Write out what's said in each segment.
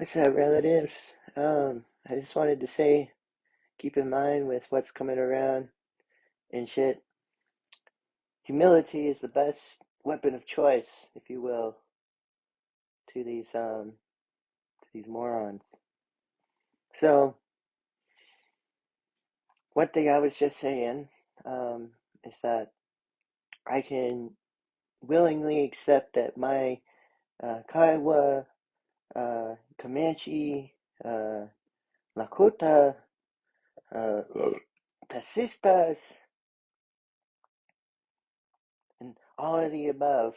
What's up, relatives? I just wanted to say, keep in mind with what's coming around and shit. Humility is the best weapon of choice, if you will, to these morons. So, one thing I was just saying, is that I can willingly accept that my Kiowa, Comanche, uh, Lakota, uh, Taxistas, and all of the above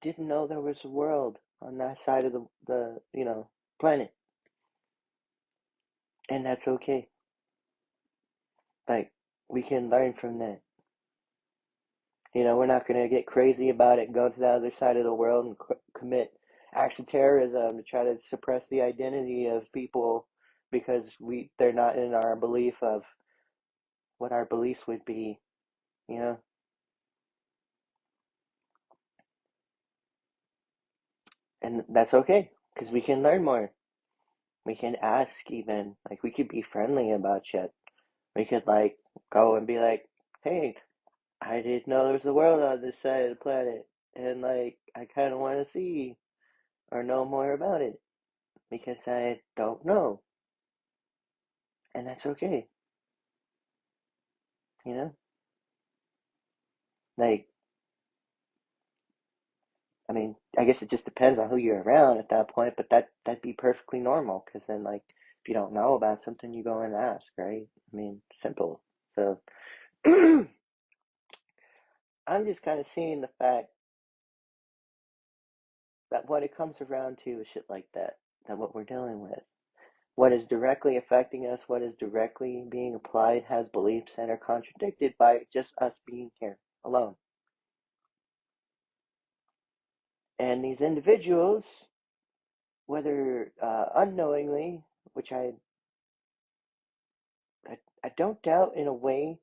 didn't know there was a world on that side of the planet, and that's okay. Like, we can learn from that. We're not gonna get crazy about it, go to the other side of the world and commit acts of terrorism to try to suppress the identity of people because they're not in our belief of what our beliefs would be. You know, and that's okay because we can learn more. We can ask even like we could be friendly about shit. We could like go and be like, hey, I didn't know there was a world on this side of the planet, and like I kind of want to see or know more about it because I don't know, and that's okay, you know. Like, I mean, I guess it just depends on who you're around at that point, but that'd be perfectly normal because then like if you don't know about something, you go and ask, right? I mean, simple. So I'm just kind of seeing the fact that what it comes around to is shit like that what we're dealing with. What is directly affecting us, what is directly being applied, has beliefs and are contradicted by just us being here alone. And these individuals, whether unknowingly, which I don't doubt in a way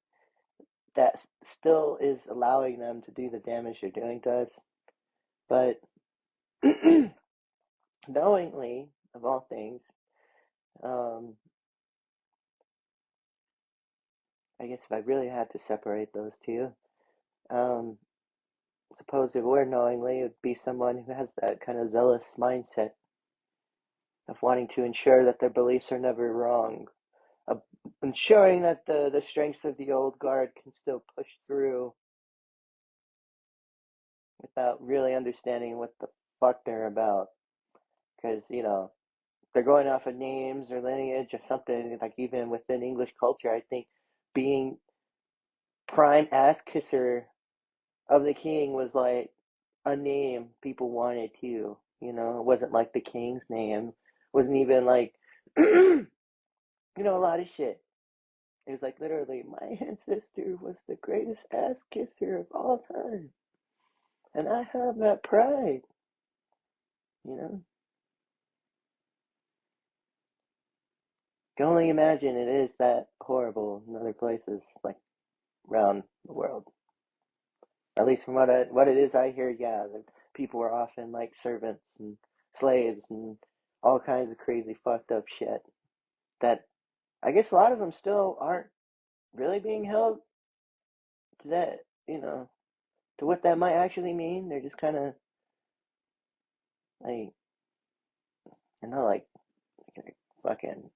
that still is allowing them to do the damage they're doing to us, but knowingly, of all things, um, I guess if I really had to separate those two, um, suppose if we're knowingly, it would be someone who has that kind of zealous mindset of wanting to ensure that their beliefs are never wrong, of ensuring that the strengths of the old guard can still push through without really understanding what the fuck they're about. Because, they're going off of names or lineage or something, like even within English culture, I think being prime ass kisser of the king was like a name people wanted too. It wasn't like the king's name. It wasn't even like, a lot of shit. It was like literally, my ancestor was the greatest ass kisser of all time, and I have that pride. You know, can only imagine it is that horrible in other places, like around the world. At least from what it is I hear, yeah, the people are often like servants and slaves and all kinds of crazy fucked up shit. That I guess a lot of them still aren't really being held to that, to what that might actually mean. They're just kind of like, like fucking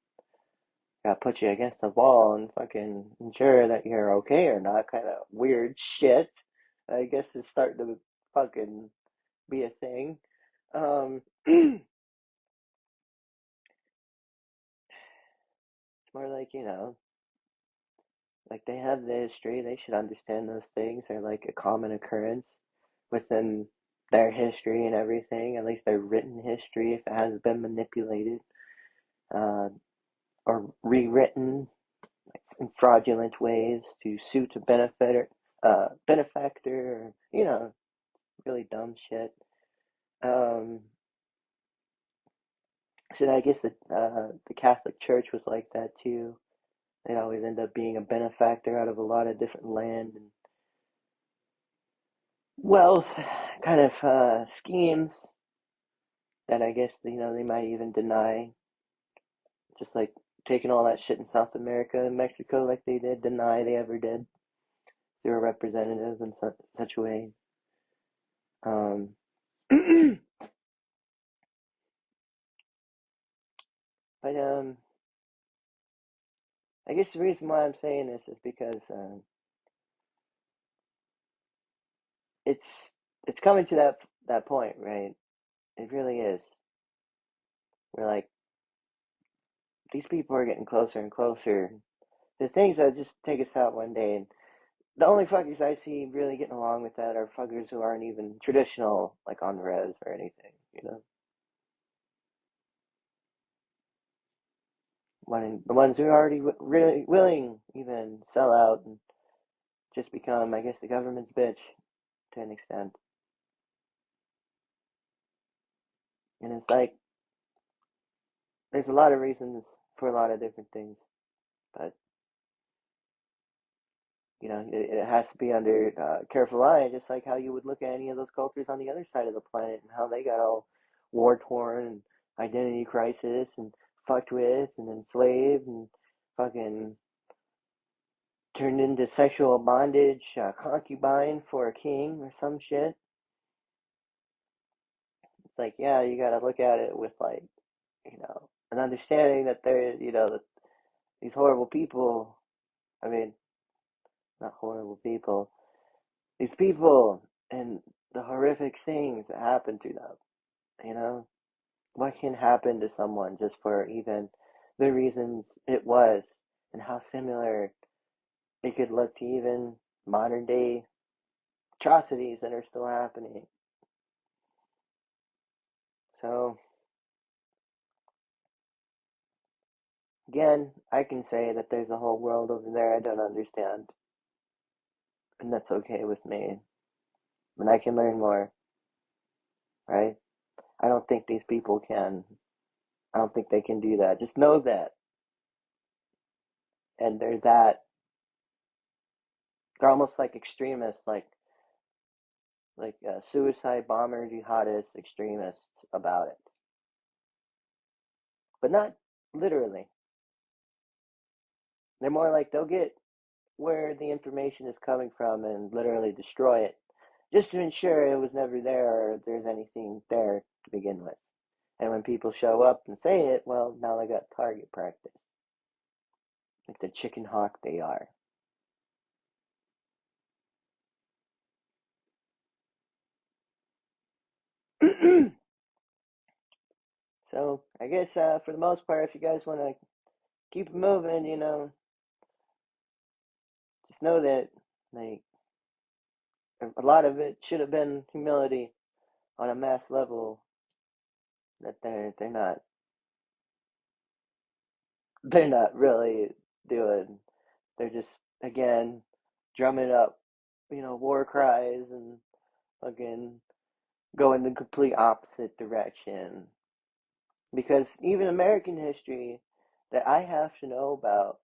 gotta put you against the wall and fucking ensure that you're okay or not. Kind of weird shit. I guess it's starting to fucking be a thing. It's more like, like they have the history, they should understand those things. They're like a common occurrence within their history and everything, at least their written history, if it has been manipulated uh, or rewritten in fraudulent ways to suit a benefactor, or, really dumb shit. Um, so I guess the Catholic Church was like that too. They always end up being a benefactor out of a lot of different land and wealth kind of schemes that I guess they might even deny, just like taking all that shit in South America and Mexico, like they did deny they ever did through a representative in such a way. Um, but I guess the reason why I'm saying this is because it's it's coming to that point, right? It really is. We're like, these people are getting closer and closer. The things that just take us out one day, and the only fuckers I see really getting along with that are fuckers who aren't even traditional, like on res or anything, the ones who are already really willing even sell out and just become, I guess, the government's bitch to an extent. And it's like, there's a lot of reasons for a lot of different things, but it has to be under careful eye, just like how you would look at any of those cultures on the other side of the planet and how they got all war torn and identity crisis and fucked with and enslaved and fucking turned into sexual bondage, concubine for a king or some shit. It's like, yeah, you gotta look at it with like, an understanding that that these horrible people, I mean, not horrible people, these people and the horrific things that happen to them, you know? What can happen to someone just for even the reasons it was, and how similar it could look to even modern day atrocities that are still happening. So, again, I can say that there's a whole world over there I don't understand, and that's okay with me. And I can learn more, right? I don't think these people can. I don't think they can do that. Just know that. And they're almost like extremists, like suicide bomber jihadist extremists about it, but not literally. They're more like they'll get where the information is coming from and literally destroy it, just to ensure it was never there or there's anything there to begin with. And when people show up and say it, well, now they got target practice, like the chicken hawk they are. So I guess for the most part, if you guys want to keep it moving, just know that like a lot of it should have been humility on a mass level that they're not really doing. They're just again drumming up, war cries and fucking going the complete opposite direction. Because even American history that I have to know about,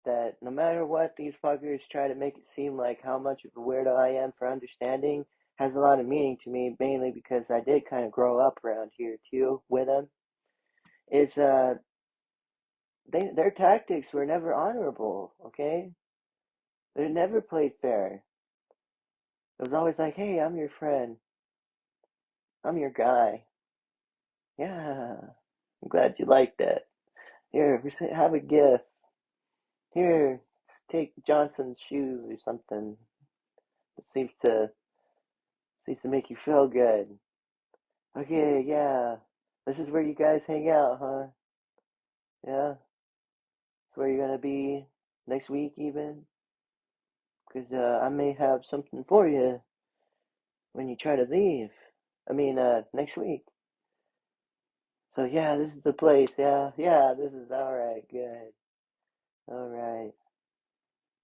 that no matter what these fuckers try to make it seem like how much of a weirdo I am for understanding, has a lot of meaning to me, mainly because I did kind of grow up around here too with them. Is their tactics were never honorable, okay? They never played fair. It was always like, hey, I'm your friend. I'm your guy. Yeah, I'm glad you liked that. Here, have a gift. Here, take Johnson's shoes or something. It seems to make you feel good. Okay, yeah. This is where you guys hang out, huh? Yeah. It's where you're gonna be next week even. 'Cause I may have something for you when you try to leave. I mean, next week. So yeah, this is the place. Yeah, yeah, this is all right. Good. All right.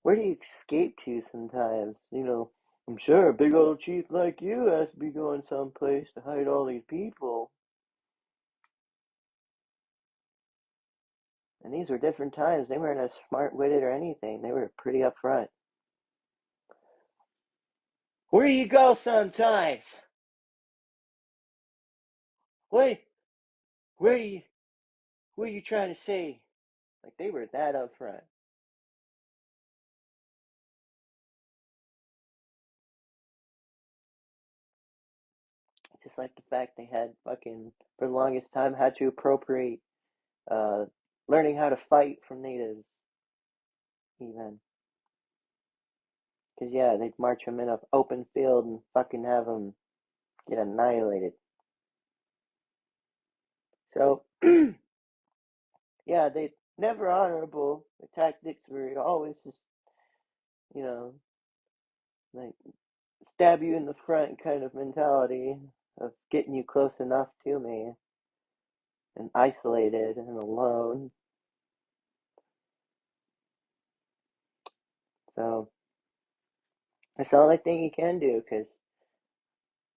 Where do you escape to sometimes? I'm sure a big old chief like you has to be going someplace to hide all these people. And these were different times. They weren't as smart-witted or anything. They were pretty upfront. Where do you go sometimes? What? Where do you? What are you trying to say? Like they were that up front. Just like the fact they had fucking for the longest time had to appropriate uh learning how to fight from natives even. Cause yeah, they'd march them in an open field and fucking have them get annihilated. So yeah, they never honorable. The tactics were always just you know like stab you in the front kind of mentality of getting you close enough to me and isolated and alone. So that's the only thing you can do. Because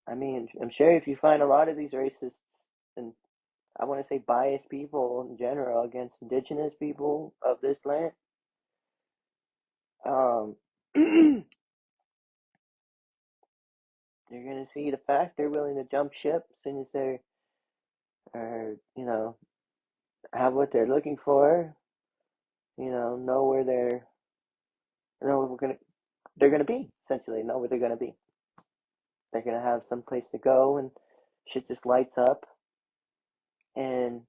I mean, I'm sure if you find a lot of these racists and I want to say biased people in general against indigenous people of this land, you're gonna see the fact they're willing to jump ship as soon as they are, have what they're looking for, know where know where they're gonna be essentially, know where they're gonna be. They're gonna have some place to go, and shit just lights up, and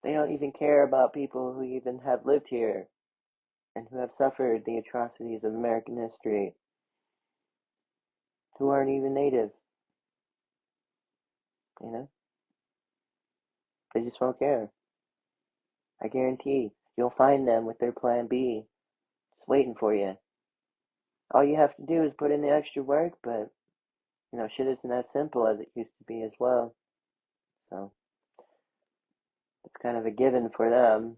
they don't even care about people who even have lived here and who have suffered the atrocities of American history, who aren't even native. You know, they just won't care. I guarantee you'll find them with their plan B, just waiting for you. All you have to do is put in the extra work, but shit isn't as simple as it used to be as well. So it's kind of a given for them.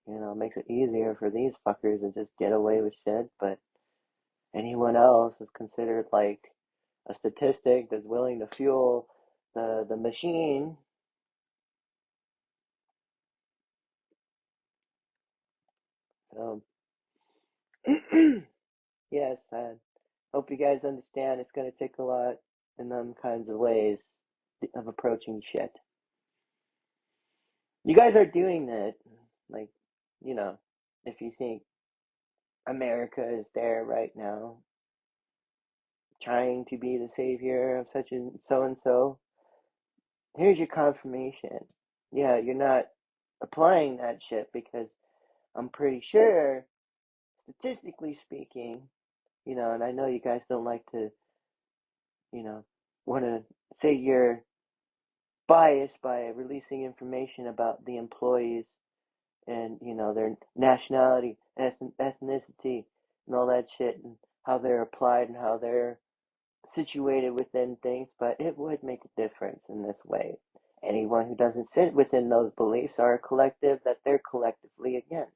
It makes it easier for these fuckers to just get away with shit, but anyone else is considered like a statistic that's willing to fuel the machine. So yes, I hope you guys understand it's gonna take a lot in them kinds of ways of approaching shit. You guys are doing that, like, you know, if you think America is there right now, trying to be the savior of such and so, here's your confirmation. Yeah, you're not applying that shit because I'm pretty sure, statistically speaking, and I know you guys don't like to, you know, want to say you're biased by releasing information about the employees and, their nationality, ethnicity, and all that shit, and how they're applied and how they're situated within things, but it would make a difference in this way. Anyone who doesn't sit within those beliefs are a collective that they're collectively against.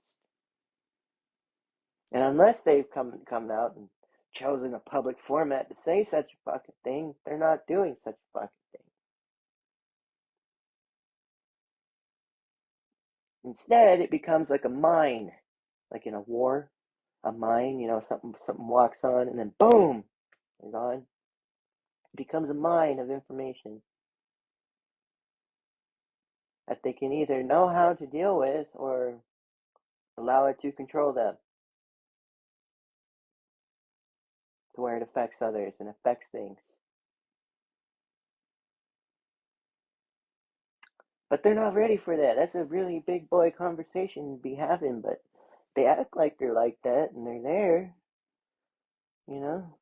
And unless they've come out and chosen a public format to say such a fucking thing, they're not doing such a fucking thing. Instead, it becomes like a mine, like in a war, a mine. Something walks on, and then boom, they're gone. It becomes a mine of information that they can either know how to deal with or allow it to control them to where it affects others and affects things. But they're not ready for that. That's a really big boy conversation to be having, but they act like they're like that and they're there, you know?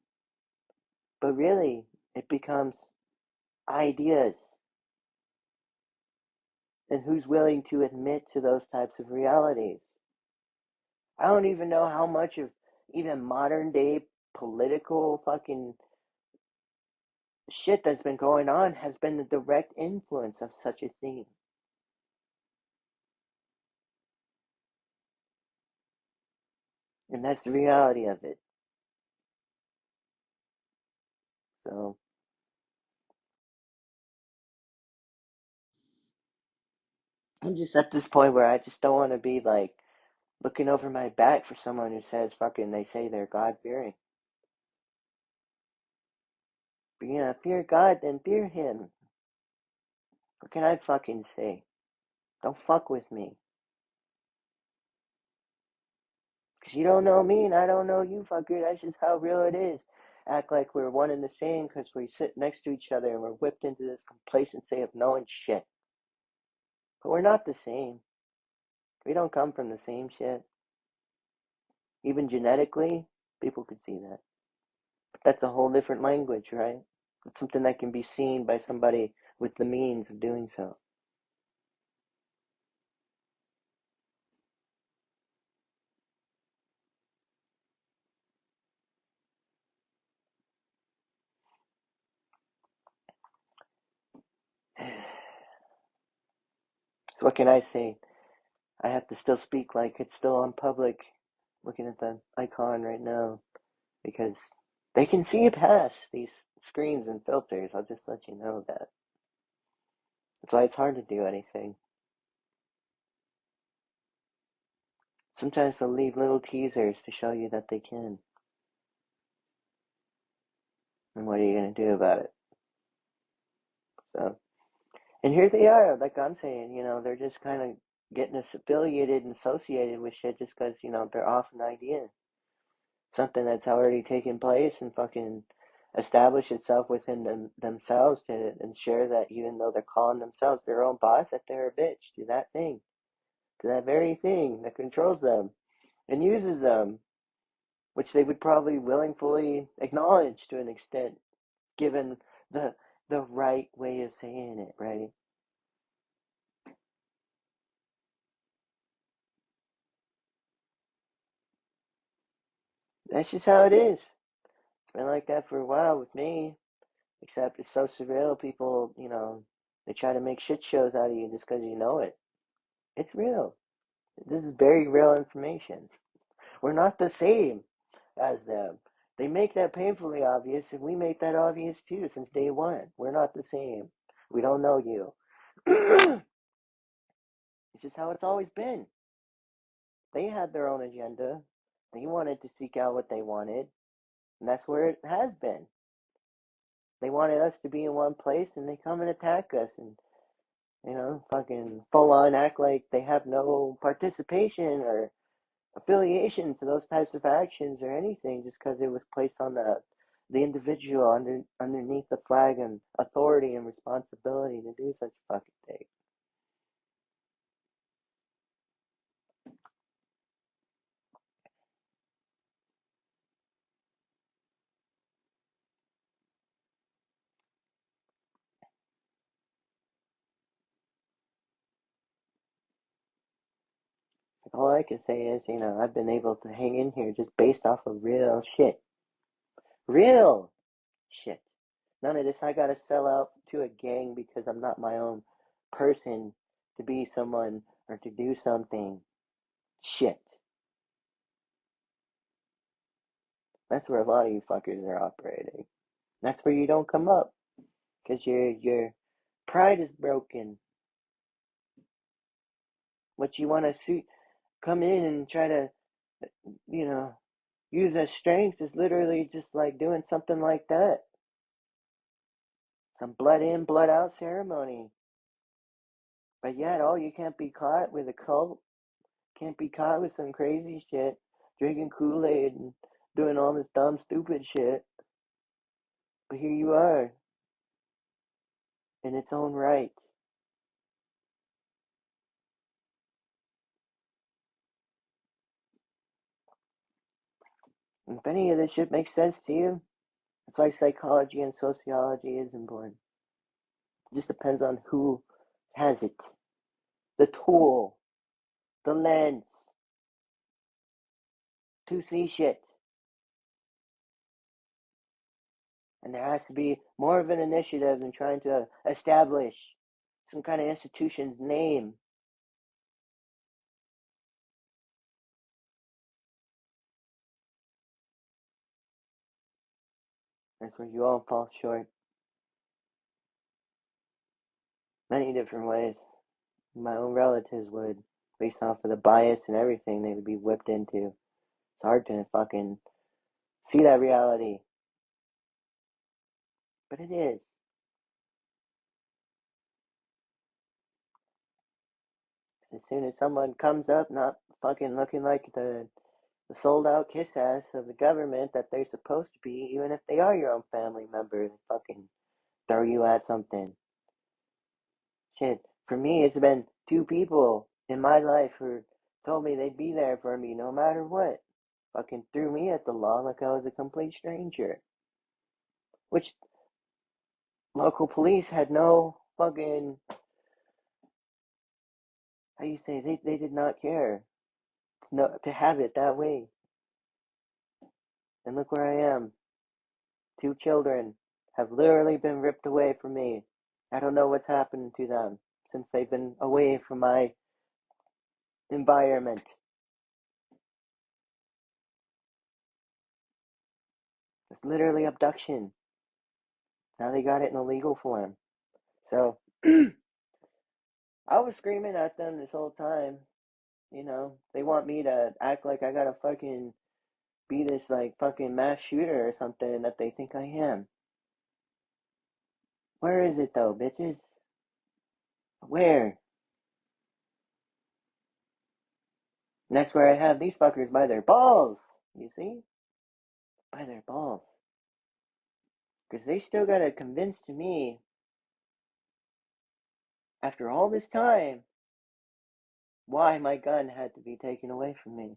But really, it becomes ideas and who's willing to admit to those types of realities. I don't even know how much of even modern day political fucking shit that's been going on has been the direct influence of such a thing. And that's the reality of it. So I'm just at this point where I just don't want to be like looking over my back for someone who says fucking they say they're God fearing. But fear God, then fear Him. What can I fucking say? Don't fuck with me. Because you don't know me and I don't know you, fucker. That's just how real it is. Act like we're one and the same because we sit next to each other and we're whipped into this complacency of knowing shit. But we're not the same. We don't come from the same shit. Even genetically, people could see that. But that's a whole different language, right? It's something that can be seen by somebody with the means of doing so. So what can I say? I have to still speak like it's still on public, looking at the icon right now, because they can see it past these screens and filters. I'll just let you know that. That's why it's hard to do anything. Sometimes they'll leave little teasers to show you that they can. And what are you going to do about it? So, and here they are, like I'm saying, they're just kind of getting us affiliated and associated with shit just because, they're off an idea. Something that's already taken place and fucking establish itself within themselves to ensure that even though they're calling themselves their own boss, that they're a bitch to that thing, to that very thing that controls them and uses them, which they would probably willingly acknowledge to an extent, given the the right way of saying it, right? That's just how it is. It's been like that for a while with me, except it's so surreal. People, they try to make shit shows out of you just because you know it. It's real. This is very real information. We're not the same as them. They make that painfully obvious, and we make that obvious too since day one. We're not the same. We don't know you. It's just how it's always been. They had their own agenda. They wanted to seek out what they wanted, and that's where it has been. They wanted us to be in one place, and they come and attack us, and fucking full on act like they have no participation or affiliation to those types of actions or anything just because it was placed on the individual underneath the flag and authority and responsibility to do such fucking things. All I can say is, I've been able to hang in here just based off of real shit. Real shit. None of this I gotta sell out to a gang because I'm not my own person to be someone or to do something. Shit. That's where a lot of you fuckers are operating. That's where you don't come up because your pride is broken. What you want to come in and try to, you know, use as strength is literally just like doing something like that. Some blood in, blood out ceremony. But yet, oh, you can't be caught with a cult. Can't be caught with some crazy shit. Drinking Kool-Aid and doing all this dumb, stupid shit. But here you are, in its own right. And if any of this shit makes sense to you, that's why psychology and sociology is important. It just depends on who has it. The tool, the lens, to see shit. And there has to be more of an initiative in trying to establish some kind of institution's name. That's where you all fall short. Many different ways. My own relatives would, based off of the bias and everything they would be whipped into. It's hard to fucking see that reality. But it is. soon as someone comes up not fucking looking like the sold out kiss ass of the government that they're supposed to be, even if they are your own family member, they fucking throw you at something. Shit, for me, it's been two people in my life who told me they'd be there for me no matter what. Fucking threw me at the law like I was a complete stranger. Which local police had no fucking, how you say, they did not care no, to have it that way. And look where I am. Two children have literally been ripped away from me. I don't know what's happened to them since they've been away from my environment. It's literally abduction. Now they got it in a legal form. So I was screaming at them this whole time. You know, they want me to act like I gotta fucking be this like fucking mass shooter or something that they think I am. Where is it though, bitches? Where? And that's where I have these fuckers by their balls. You see? By their balls. Because they still gotta convince to me, after all this time, why my gun had to be taken away from me.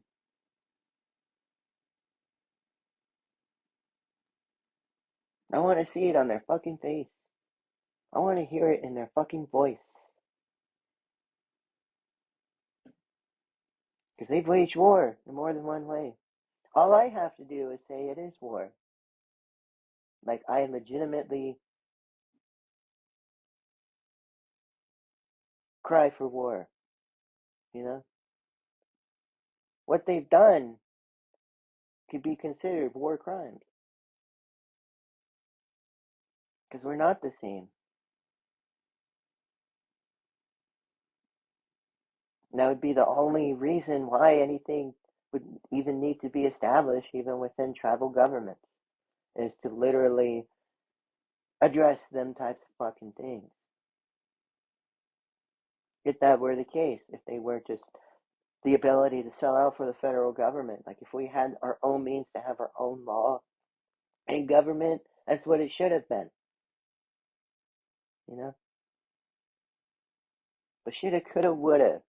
I want to see it on their fucking face. I want to hear it in their fucking voice. Because they've waged war in more than one way. All I have to do is say it is war. Like, I legitimately cry for war. You know? What they've done could be considered war crimes. Because we're not the same. And that would be the only reason why anything would even need to be established, even within tribal governments, is to literally address them types of fucking things. If that were the case, if they were just the ability to sell out for the federal government, like if we had our own means to have our own law and government, that's what it should have been. You know? But shoulda, coulda, woulda,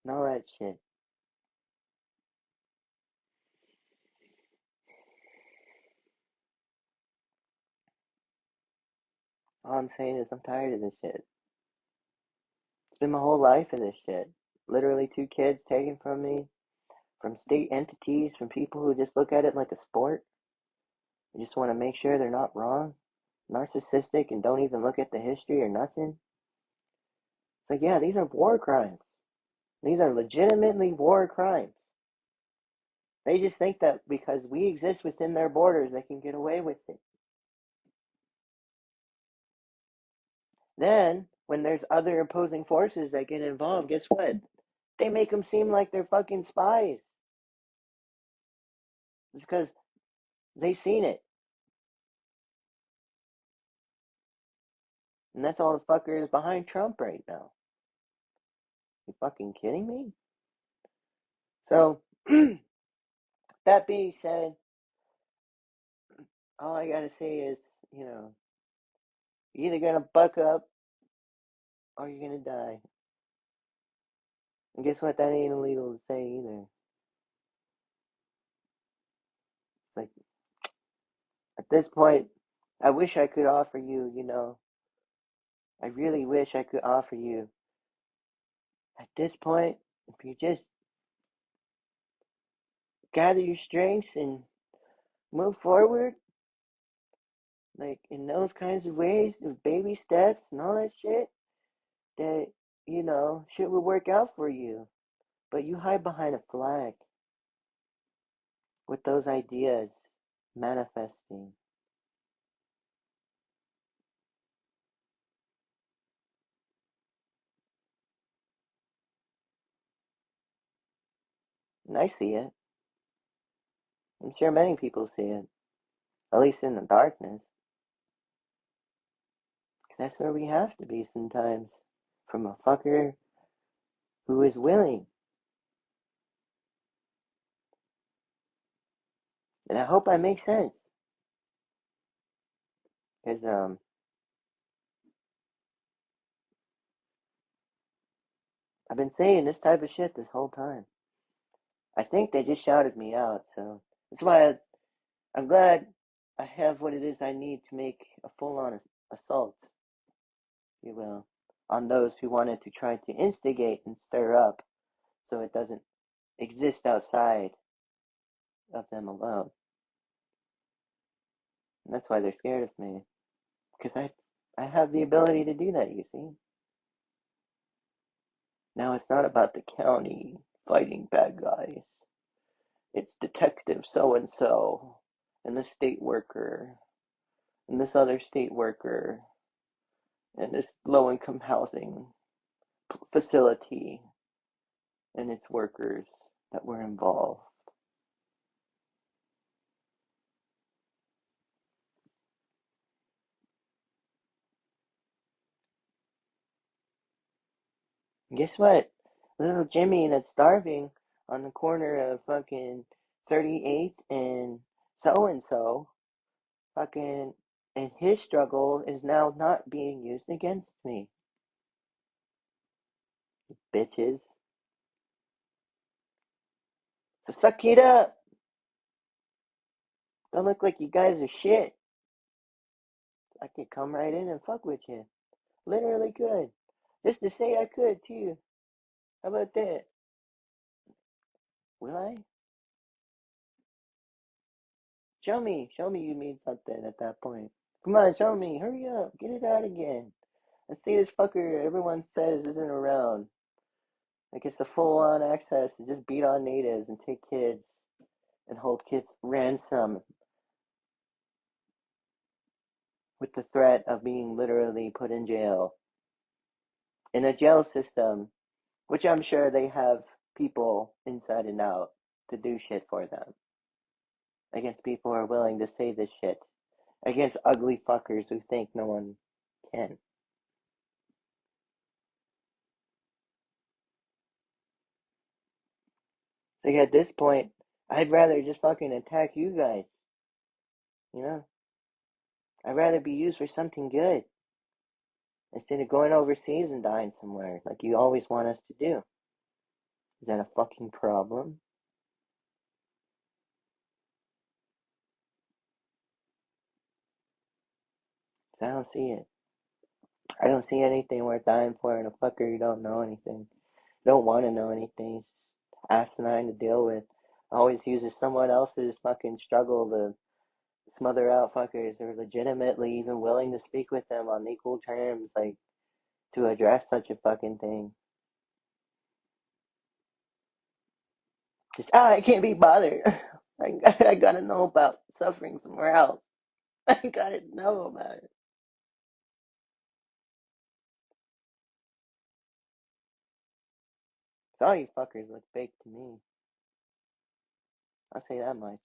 and all that shit. All I'm saying is I'm tired of this shit. It's been my whole life in this shit. Literally 2 kids taken from me, from state entities, from people who just look at it like a sport. They just want to make sure they're not wrong, narcissistic, and don't even look at the history or nothing. It's like, yeah, these are war crimes. These are legitimately war crimes. They just think that because we exist within their borders, they can get away with it. Then, when there's other opposing forces that get involved, guess what? They make them seem like they're fucking spies. It's because they've seen it. And that's all the fuckers behind Trump right now. You fucking kidding me? So, that being said, all I gotta say is, you know, you're either gonna buck up or you're gonna die. And guess what? That ain't illegal to say either. It's like, at this point, I wish I could offer you, you know, I really wish I could offer you, at this point, if you just gather your strengths and move forward, like in those kinds of ways, with baby steps and all that shit, that, you know, shit will work out for you. But you hide behind a flag with those ideas manifesting. And I see it. I'm sure many people see it, at least in the darkness. Because that's where we have to be sometimes. From a fucker who is willing. And I hope I make sense. Because, I've been saying this type of shit this whole time. I think they just shouted me out, so that's why I'm glad I have what it is I need to make a full-on assault, if you will, on those who wanted to try to instigate and stir up so it doesn't exist outside of them alone. And that's why they're scared of me. Because I have the ability to do that, you see. Now it's not about the county fighting bad guys. It's Detective so and so, and the state worker, and this other state worker, and this low income housing facility, and its workers that were involved. And guess what? Little Jimmy that's starving on the corner of fucking 38th and so, fucking, and his struggle is now not being used against me. Bitches. So suck it up. Don't look like you guys are shit. I could come right in and fuck with you. Literally could. Just to say I could too. How about that? Will I? Show me you mean something at that point. Come on, show me. Hurry up. Get it out again. I see this fucker everyone says isn't around. Like it's a full on access to just beat on natives and take kids and hold kids ransom with the threat of being literally put in jail. In a jail system, which I'm sure they have people inside and out to do shit for them. Against people who are willing to say this shit. Against ugly fuckers who think no one can. So yeah, at this point, I'd rather just fucking attack you guys. You know? I'd rather be used for something good. Instead of going overseas and dying somewhere, like you always want us to do. Is that a fucking problem? 'Cause I don't see it. I don't see anything worth dying for in a fucker who don't know anything. Don't want to know anything. It's just asinine to deal with. Always uses someone else's fucking struggle to smother out fuckers who are legitimately even willing to speak with them on equal terms, like to address such a fucking thing. Just I can't be bothered. I gotta know about suffering somewhere else. I gotta know about it. So all you fuckers look fake to me. I'll say that much.